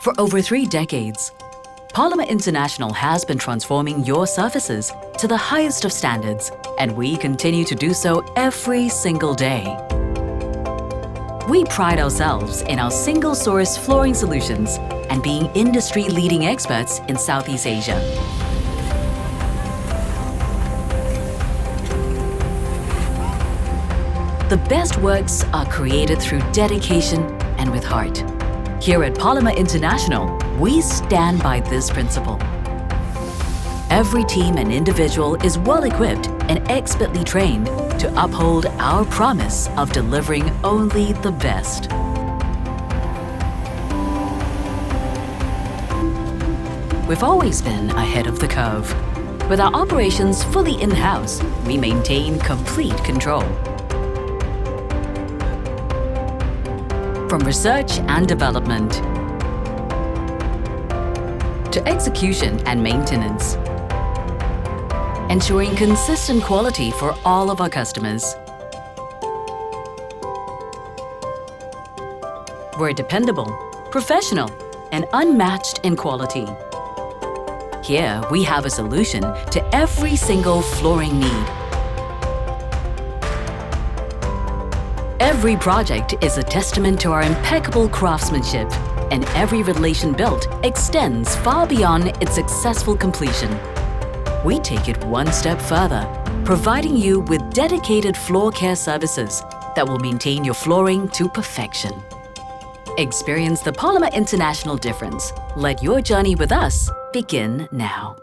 For over 3 decades, Polymer International has been transforming your surfaces to the highest of standards, and we continue to do so every single day. We pride ourselves in our single-source flooring solutions and being industry-leading experts in Southeast Asia. The best works are created through dedication and with heart. Here at Polymer International, we stand by this principle. Every team and individual is well-equipped and expertly trained to uphold our promise of delivering only the best. We've always been ahead of the curve. With our operations fully in-house, we maintain complete control. From research and development to execution and maintenance, ensuring consistent quality for all of our customers. We're dependable, professional, and unmatched in quality. Here, we have a solution to every single flooring need. Every project is a testament to our impeccable craftsmanship, and every relation built extends far beyond its successful completion. We take it one step further, providing you with dedicated floor care services that will maintain your flooring to perfection. Experience the Polymer International difference. Let your journey with us begin now.